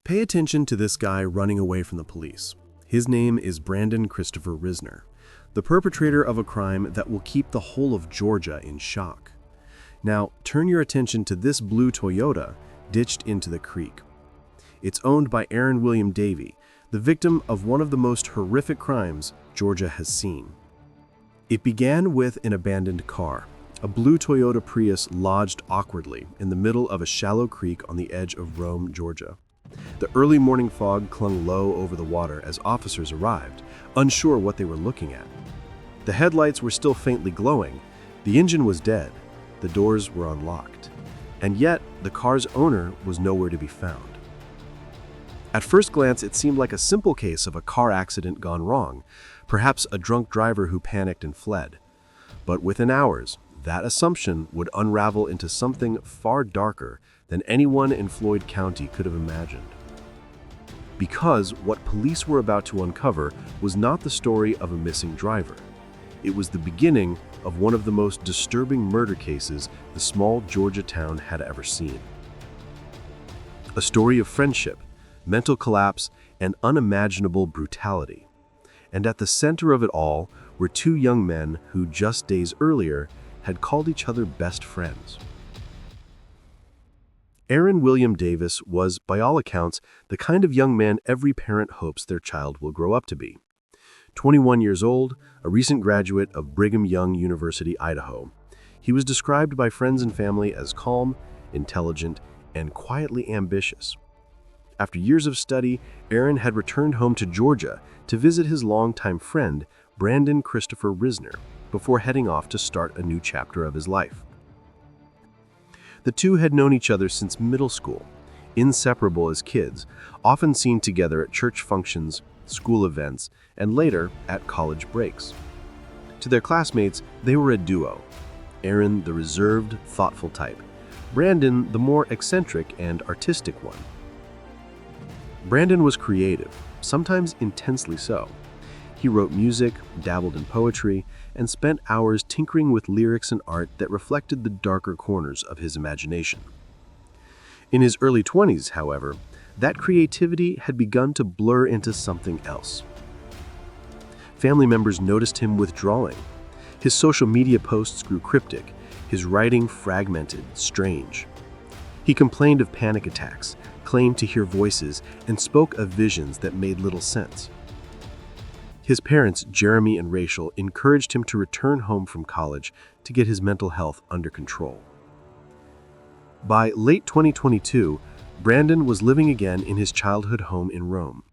Pay attention to this guy running away from the police. His name is Brandon Christopher Risner, the perpetrator of a crime that will keep the whole of Georgia in shock. Now, turn your attention to this blue Toyota ditched into the creek. It's owned by Aaron William Davey, the victim of one of the most horrific crimes Georgia has seen. It began with an abandoned car, a blue Toyota Prius lodged awkwardly in the middle of a shallow creek on the edge of Rome, Georgia. The early morning fog clung low over the water as officers arrived, unsure what they were looking at. The headlights were still faintly glowing, the engine was dead, the doors were unlocked, and yet the car's owner was nowhere to be found. At first glance, it seemed like a simple case of a car accident gone wrong, perhaps a drunk driver who panicked and fled. But within hours, that assumption would unravel into something far darker than anyone in Floyd County could have imagined. Because what police were about to uncover was not the story of a missing driver. It was the beginning of one of the most disturbing murder cases the small Georgia town had ever seen. A story of friendship, mental collapse, and unimaginable brutality. And at the center of it all were two young men who just days earlier had called each other best friends. Aaron William Davis was, by all accounts, the kind of young man every parent hopes their child will grow up to be. 21 years old, a recent graduate of Brigham Young University, Idaho, he was described by friends and family as calm, intelligent, and quietly ambitious. After years of study, Aaron had returned home to Georgia to visit his longtime friend, Brandon Christopher Risner, before heading off to start a new chapter of his life. The two had known each other since middle school, inseparable as kids, often seen together at church functions, school events, and later at college breaks. To their classmates, they were a duo. Aaron, the reserved, thoughtful type. Brandon, the more eccentric and artistic one. Brandon was creative, sometimes intensely so. He wrote music, dabbled in poetry, and spent hours tinkering with lyrics and art that reflected the darker corners of his imagination. In his early 20s, however, that creativity had begun to blur into something else. Family members noticed him withdrawing. His social media posts grew cryptic, his writing fragmented, strange. He complained of panic attacks, claimed to hear voices, and spoke of visions that made little sense. His parents, Jeremy and Rachel, encouraged him to return home from college to get his mental health under control. By late 2022, Brandon was living again in his childhood home in Rome.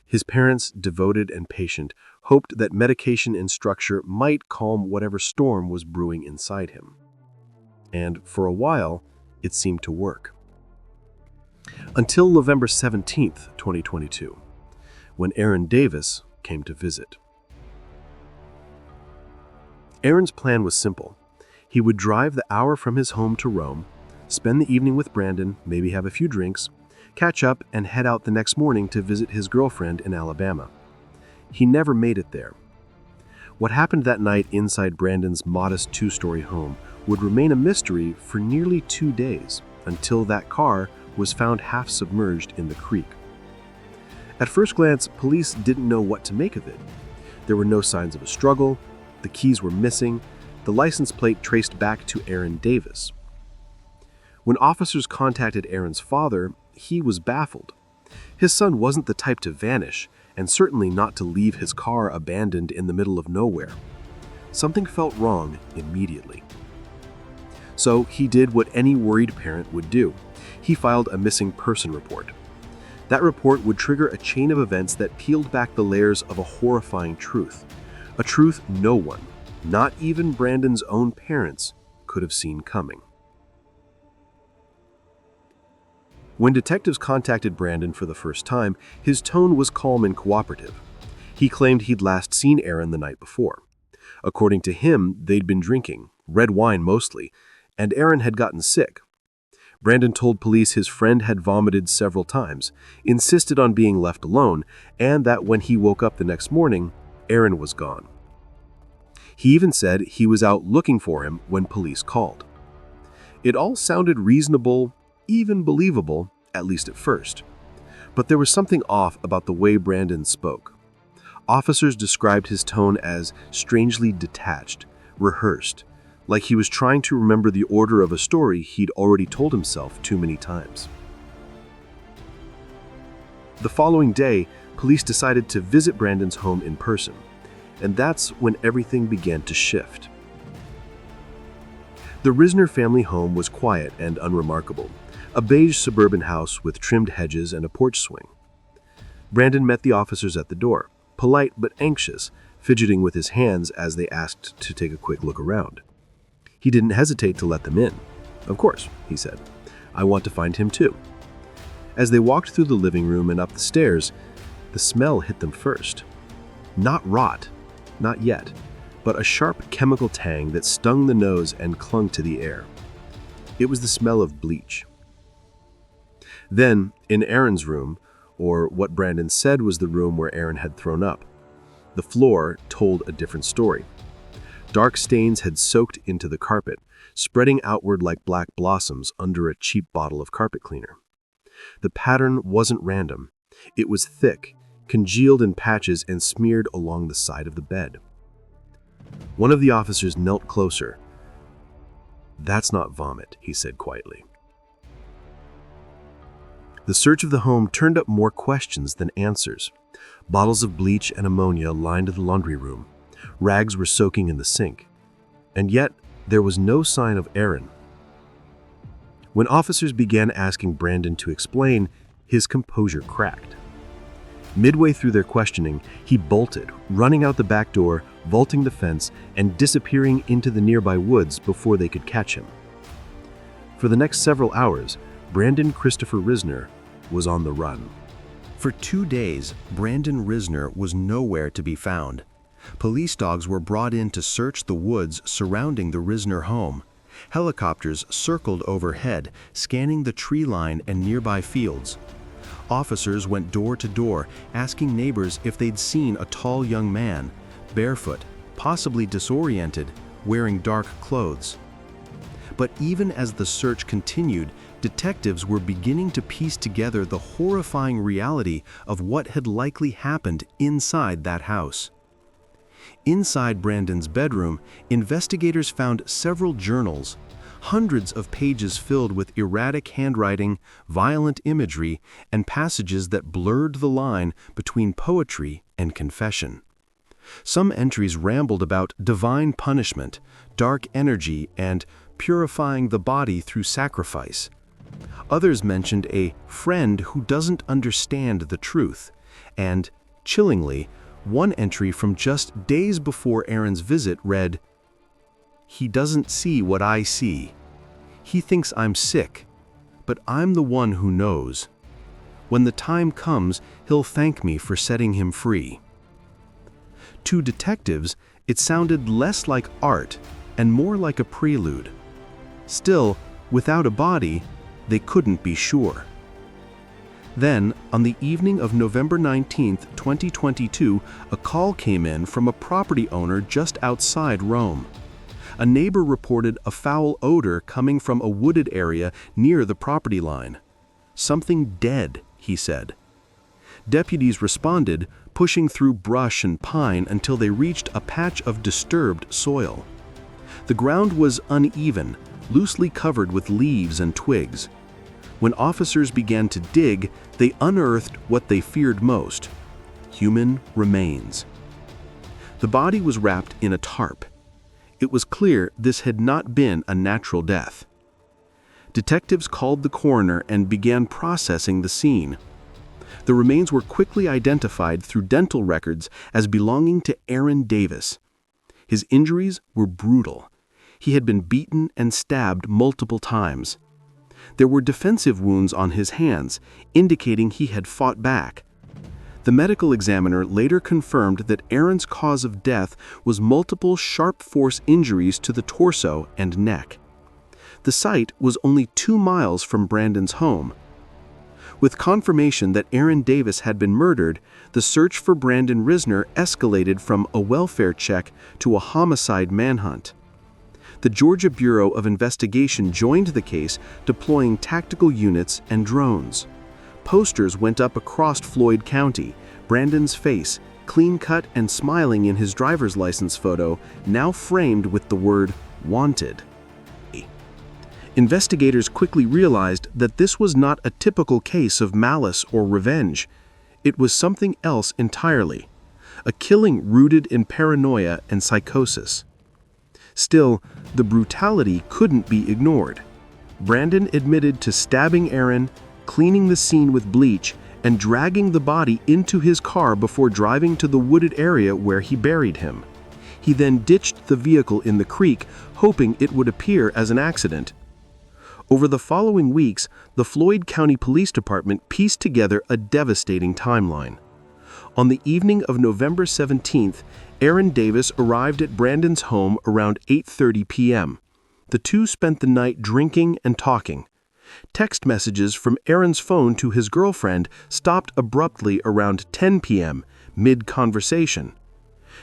His parents, devoted and patient, hoped that medication and structure might calm whatever storm was brewing inside him. And for a while, it seemed to work. Until November 17th, 2022, when Aaron Davis came to visit. Aaron's plan was simple. He would drive the hour from his home to Rome, spend the evening with Brandon, maybe have a few drinks, catch up, and head out the next morning to visit his girlfriend in Alabama. He never made it there. What happened that night inside Brandon's modest two-story home would remain a mystery for nearly 2 days, until that car was found half submerged in the creek. At first glance, police didn't know what to make of it. There were no signs of a struggle, the keys were missing, the license plate traced back to Aaron Davis. When officers contacted Aaron's father, he was baffled. His son wasn't the type to vanish, and certainly not to leave his car abandoned in the middle of nowhere. Something felt wrong immediately. So he did what any worried parent would do. He filed a missing person report. That report would trigger a chain of events that peeled back the layers of a horrifying truth. A truth no one, not even Brandon's own parents, could have seen coming. When detectives contacted Brandon for the first time, his tone was calm and cooperative. He claimed he'd last seen Aaron the night before. According to him, they'd been drinking, red wine mostly, and Aaron had gotten sick. Brandon told police his friend had vomited several times, insisted on being left alone, and that when he woke up the next morning, Aaron was gone. He even said he was out looking for him when police called. It all sounded reasonable, even believable, at least at first. But there was something off about the way Brandon spoke. Officers described his tone as strangely detached, rehearsed, like he was trying to remember the order of a story he'd already told himself too many times. The following day, police decided to visit Brandon's home in person, and that's when everything began to shift. The Risner family home was quiet and unremarkable, a beige suburban house with trimmed hedges and a porch swing. Brandon met the officers at the door, polite but anxious, fidgeting with his hands as they asked to take a quick look around. He didn't hesitate to let them in. "Of course," he said. "I want to find him too." As they walked through the living room and up the stairs, the smell hit them first. Not rot, not yet, but a sharp chemical tang that stung the nose and clung to the air. It was the smell of bleach. Then, in Aaron's room, or what Brandon said was the room where Aaron had thrown up, the floor told a different story. Dark stains had soaked into the carpet, spreading outward like black blossoms under a cheap bottle of carpet cleaner. The pattern wasn't random. It was thick, congealed in patches and smeared along the side of the bed. One of the officers knelt closer. "That's not vomit," he said quietly. The search of the home turned up more questions than answers. Bottles of bleach and ammonia lined the laundry room. Rags were soaking in the sink. And yet, there was no sign of Aaron. When officers began asking Brandon to explain, his composure cracked. Midway through their questioning, he bolted, running out the back door, vaulting the fence, and disappearing into the nearby woods before they could catch him. For the next several hours, Brandon Christopher Risner was on the run. For 2 days, Brandon Risner was nowhere to be found. Police dogs were brought in to search the woods surrounding the Risner home. Helicopters circled overhead, scanning the tree line and nearby fields. Officers went door to door, asking neighbors if they'd seen a tall young man, barefoot, possibly disoriented, wearing dark clothes. But even as the search continued, detectives were beginning to piece together the horrifying reality of what had likely happened inside that house. Inside Brandon's bedroom, investigators found several journals, hundreds of pages filled with erratic handwriting, violent imagery, and passages that blurred the line between poetry and confession. Some entries rambled about divine punishment, dark energy, and purifying the body through sacrifice. Others mentioned a friend who doesn't understand the truth, and, chillingly, one entry from just days before Aaron's visit read, "He doesn't see what I see. He thinks I'm sick, but I'm the one who knows. When the time comes, he'll thank me for setting him free." To detectives, it sounded less like art and more like a prelude. Still, without a body, they couldn't be sure. Then, on the evening of November 19, 2022, a call came in from a property owner just outside Rome. A neighbor reported a foul odor coming from a wooded area near the property line. "Something dead," he said. Deputies responded, pushing through brush and pine until they reached a patch of disturbed soil. The ground was uneven, loosely covered with leaves and twigs. When officers began to dig, they unearthed what they feared most: human remains. The body was wrapped in a tarp. It was clear this had not been a natural death. Detectives called the coroner and began processing the scene. The remains were quickly identified through dental records as belonging to Aaron Davis. His injuries were brutal. He had been beaten and stabbed multiple times. There were defensive wounds on his hands, indicating he had fought back. The medical examiner later confirmed that Aaron's cause of death was multiple sharp force injuries to the torso and neck. The site was only 2 miles from Brandon's home. With confirmation that Aaron Davis had been murdered, the search for Brandon Risner escalated from a welfare check to a homicide manhunt. The Georgia Bureau of Investigation joined the case, deploying tactical units and drones. Posters went up across Floyd County. Brandon's face, clean-cut and smiling in his driver's license photo, now framed with the word "Wanted." Investigators quickly realized that this was not a typical case of malice or revenge. It was something else entirely, a killing rooted in paranoia and psychosis. Still, the brutality couldn't be ignored. Brandon admitted to stabbing Aaron, cleaning the scene with bleach, and dragging the body into his car before driving to the wooded area where he buried him. He then ditched the vehicle in the creek, hoping it would appear as an accident. Over the following weeks, the Floyd County Police Department pieced together a devastating timeline. On the evening of November 17th, Aaron Davis arrived at Brandon's home around 8:30 p.m. The two spent the night drinking and talking. Text messages from Aaron's phone to his girlfriend stopped abruptly around 10 p.m., mid-conversation.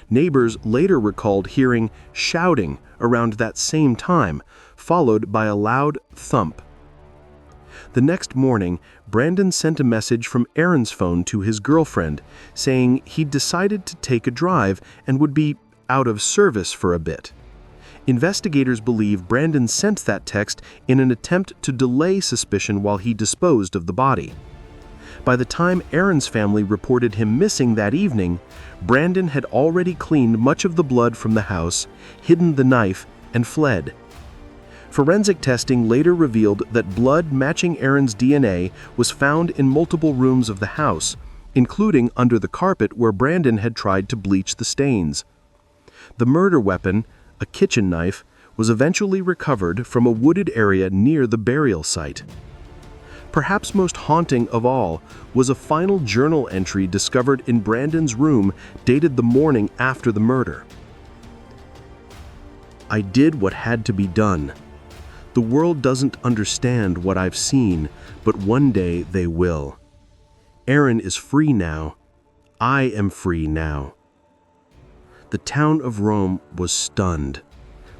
Neighbors later recalled hearing shouting around that same time, followed by a loud thump. The next morning, Brandon sent a message from Aaron's phone to his girlfriend, saying he'd decided to take a drive and would be out of service for a bit. Investigators believe Brandon sent that text in an attempt to delay suspicion while he disposed of the body. By the time Aaron's family reported him missing that evening, Brandon had already cleaned much of the blood from the house, hidden the knife, and fled. Forensic testing later revealed that blood matching Aaron's DNA was found in multiple rooms of the house, including under the carpet where Brandon had tried to bleach the stains. The murder weapon, a kitchen knife, was eventually recovered from a wooded area near the burial site. Perhaps most haunting of all was a final journal entry discovered in Brandon's room dated the morning after the murder. "I did what had to be done. The world doesn't understand what I've seen, but one day they will. Aaron is free now. I am free now." The town of Rome was stunned.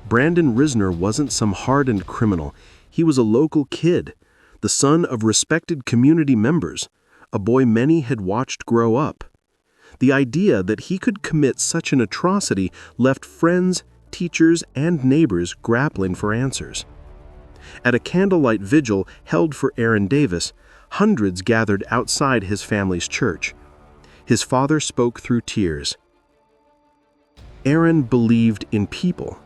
Brandon Risner wasn't some hardened criminal. He was a local kid, the son of respected community members, a boy many had watched grow up. The idea that he could commit such an atrocity left friends, teachers, and neighbors grappling for answers. At a candlelight vigil held for Aaron Davis, hundreds gathered outside his family's church. His father spoke through tears. Aaron believed in people.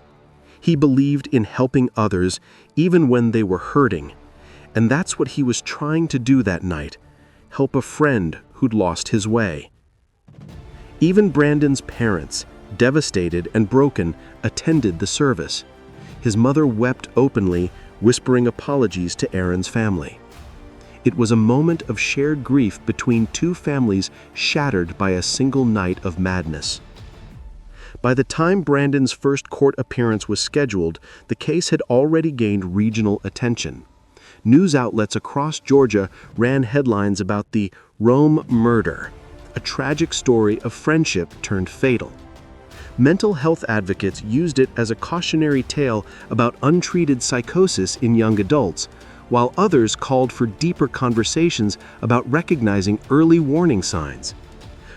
He believed in helping others even when they were hurting. And that's what he was trying to do that night, help a friend who'd lost his way. Even Brandon's parents, devastated and broken, attended the service. His mother wept openly, whispering apologies to Aaron's family. It was a moment of shared grief between two families shattered by a single night of madness. By the time Brandon's first court appearance was scheduled, the case had already gained regional attention. News outlets across Georgia ran headlines about the Rome murder, a tragic story of friendship turned fatal. Mental health advocates used it as a cautionary tale about untreated psychosis in young adults, while others called for deeper conversations about recognizing early warning signs.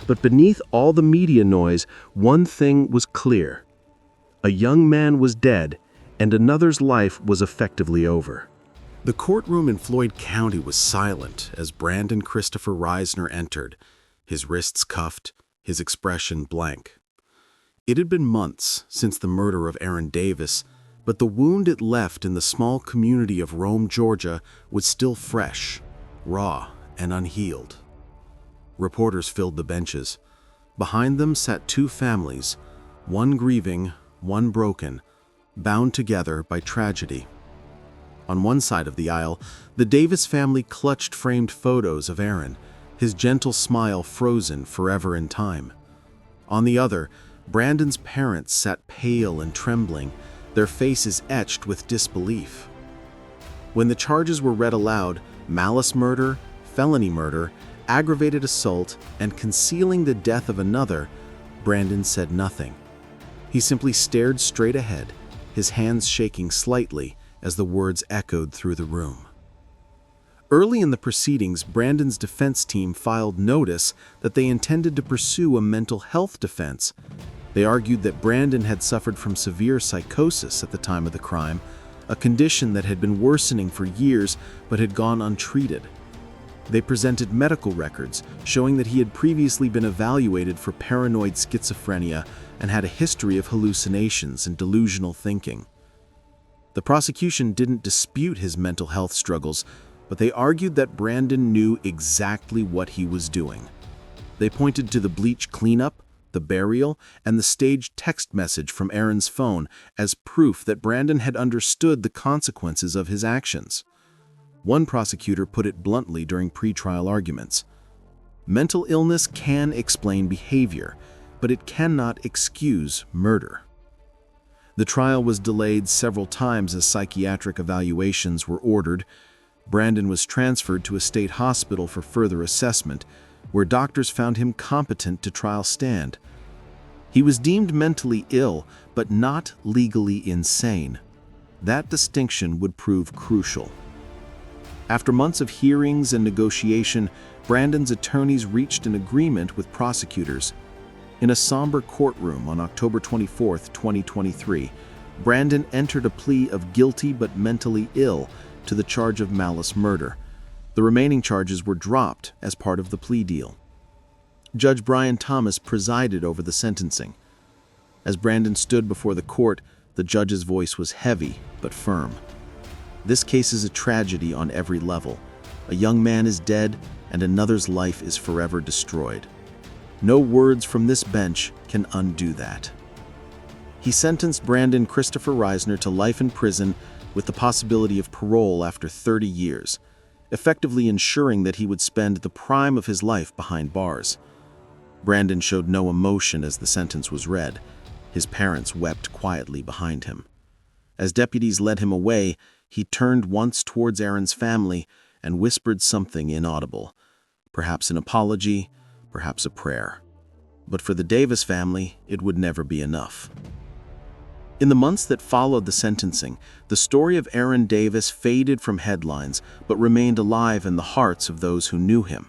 But beneath all the media noise, one thing was clear. A young man was dead, and another's life was effectively over. The courtroom in Floyd County was silent as Brandon Christopher Risner entered, his wrists cuffed, his expression blank. It had been months since the murder of Aaron Davis, but the wound it left in the small community of Rome, Georgia, was still fresh, raw, and unhealed. Reporters filled the benches. Behind them sat two families, one grieving, one broken, bound together by tragedy. On one side of the aisle, the Davis family clutched framed photos of Aaron, his gentle smile frozen forever in time. On the other, Brandon's parents sat pale and trembling, their faces etched with disbelief. When the charges were read aloud, malice murder, felony murder, aggravated assault, and concealing the death of another, Brandon said nothing. He simply stared straight ahead, his hands shaking slightly as the words echoed through the room. Early in the proceedings, Brandon's defense team filed notice that they intended to pursue a mental health defense. They argued that Brandon had suffered from severe psychosis at the time of the crime, a condition that had been worsening for years but had gone untreated. They presented medical records showing that he had previously been evaluated for paranoid schizophrenia and had a history of hallucinations and delusional thinking. The prosecution didn't dispute his mental health struggles, but they argued that Brandon knew exactly what he was doing. They pointed to the bleach cleanup, the burial, and the staged text message from Aaron's phone as proof that Brandon had understood the consequences of his actions. One prosecutor put it bluntly during pretrial arguments: mental illness can explain behavior, but it cannot excuse murder. The trial was delayed several times as psychiatric evaluations were ordered. Brandon was transferred to a state hospital for further assessment, where doctors found him competent to trial stand. He was deemed mentally ill, but not legally insane. That distinction would prove crucial. After months of hearings and negotiation, Brandon's attorneys reached an agreement with prosecutors. In a somber courtroom on October 24, 2023, Brandon entered a plea of guilty but mentally ill to the charge of malice murder. The remaining charges were dropped as part of the plea deal. Judge Brian Thomas presided over the sentencing. As Brandon stood before the court, the judge's voice was heavy but firm. This case is a tragedy on every level. A young man is dead, and another's life is forever destroyed. No words from this bench can undo that. He sentenced Brandon Christopher Risner to life in prison with the possibility of parole after 30 years, effectively ensuring that he would spend the prime of his life behind bars. Brandon showed no emotion as the sentence was read. His parents wept quietly behind him. As deputies led him away, he turned once towards Aaron's family and whispered something inaudible, perhaps an apology, perhaps a prayer. But for the Davis family, it would never be enough. In the months that followed the sentencing, the story of Aaron Davis faded from headlines but remained alive in the hearts of those who knew him.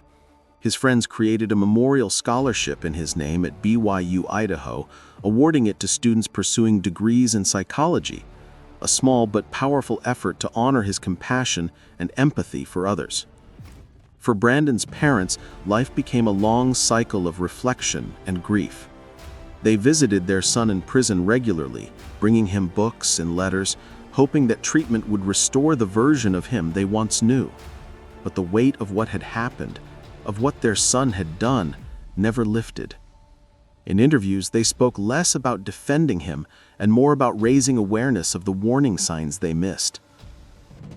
His friends created a memorial scholarship in his name at BYU Idaho, awarding it to students pursuing degrees in psychology, a small but powerful effort to honor his compassion and empathy for others. For Brandon's parents, life became a long cycle of reflection and grief. They visited their son in prison regularly, bringing him books and letters, hoping that treatment would restore the version of him they once knew. But the weight of what had happened, of what their son had done, never lifted. In interviews, they spoke less about defending him and more about raising awareness of the warning signs they missed.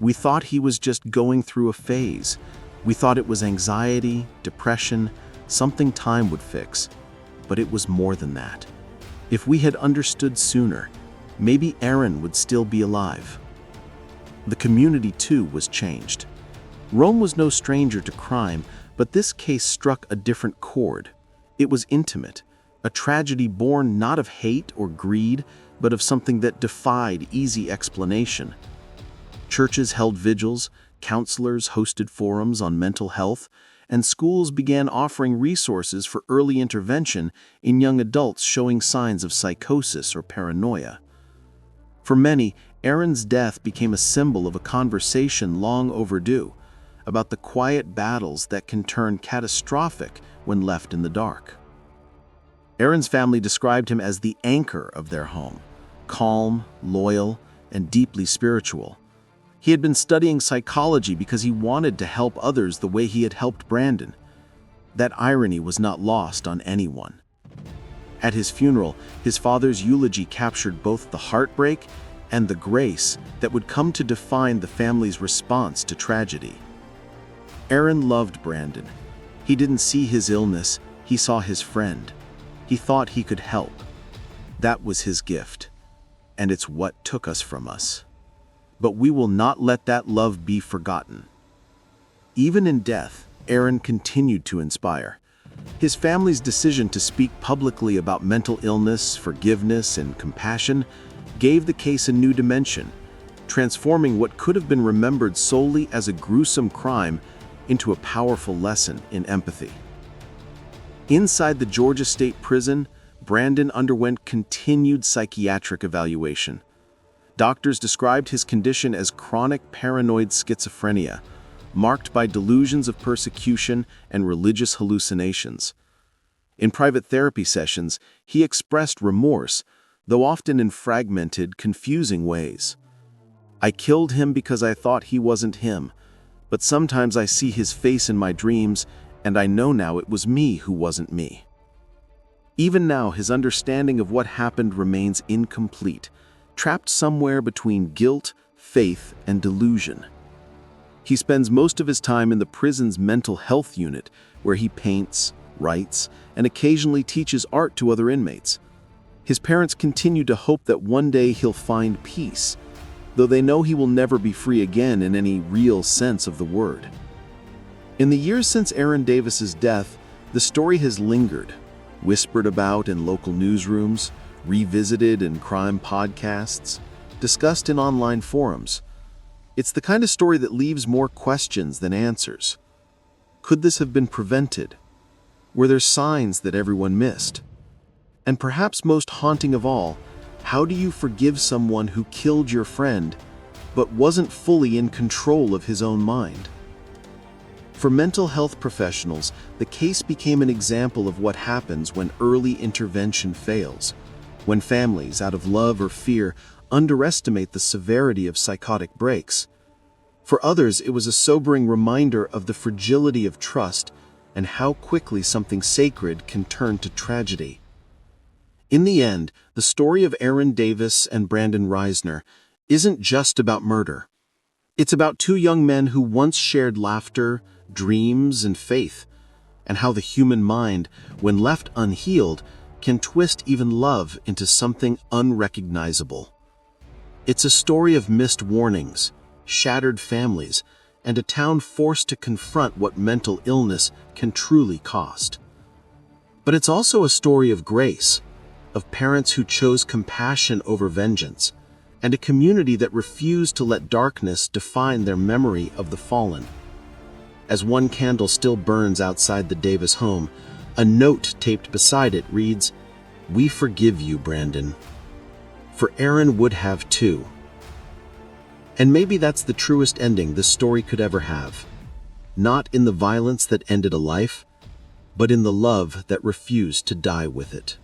We thought he was just going through a phase. We thought it was anxiety, depression, something time would fix. But it was more than that. If we had understood sooner, maybe Aaron would still be alive. The community, too, was changed. Rome was no stranger to crime, but this case struck a different chord. It was intimate, a tragedy born not of hate or greed, but of something that defied easy explanation. Churches held vigils, counselors hosted forums on mental health, and schools began offering resources for early intervention in young adults showing signs of psychosis or paranoia. For many, Aaron's death became a symbol of a conversation long overdue, about the quiet battles that can turn catastrophic when left in the dark. Aaron's family described him as the anchor of their home, calm, loyal, and deeply spiritual. He had been studying psychology because he wanted to help others the way he had helped Brandon. That irony was not lost on anyone. At his funeral, his father's eulogy captured both the heartbreak and the grace that would come to define the family's response to tragedy. Aaron loved Brandon. He didn't see his illness, he saw his friend. He thought he could help. That was his gift, and it's what took us from us. But we will not let that love be forgotten. Even in death, Aaron continued to inspire. His family's decision to speak publicly about mental illness, forgiveness, and compassion gave the case a new dimension. transforming what could have been remembered solely as a gruesome crime into a powerful lesson in empathy. Inside the Georgia State Prison, Brandon underwent continued psychiatric evaluation. Doctors described his condition as chronic paranoid schizophrenia, marked by delusions of persecution and religious hallucinations. In private therapy sessions, he expressed remorse, though often in fragmented, confusing ways. "I killed him because I thought he wasn't him, but sometimes I see his face in my dreams, and I know now it was me who wasn't me." Even now, his understanding of what happened remains incomplete, trapped somewhere between guilt, faith, and delusion. He spends most of his time in the prison's mental health unit, where he paints, writes, and occasionally teaches art to other inmates. His parents continue to hope that one day he'll find peace, though they know he will never be free again in any real sense of the word. In the years since Aaron Davis's death, the story has lingered, whispered about in local newsrooms, revisited in crime podcasts, discussed in online forums. It's the kind of story that leaves more questions than answers. Could this have been prevented? Were there signs that everyone missed? And perhaps most haunting of all, how do you forgive someone who killed your friend, but wasn't fully in control of his own mind? For mental health professionals, the case became an example of what happens when early intervention fails, when families, out of love or fear, underestimate the severity of psychotic breaks. For others, it was a sobering reminder of the fragility of trust and how quickly something sacred can turn to tragedy. In the end, the story of Aaron Davis and Brandon Risner isn't just about murder. It's about two young men who once shared laughter, dreams, and faith, and how the human mind, when left unhealed, can twist even love into something unrecognizable. It's a story of missed warnings, shattered families, and a town forced to confront what mental illness can truly cost. But it's also a story of grace, of parents who chose compassion over vengeance, and a community that refused to let darkness define their memory of the fallen. As one candle still burns outside the Davis home, a note taped beside it reads, "We forgive you, Brandon." For Aaron would have too. And maybe that's the truest ending this story could ever have. Not in the violence that ended a life, but in the love that refused to die with it.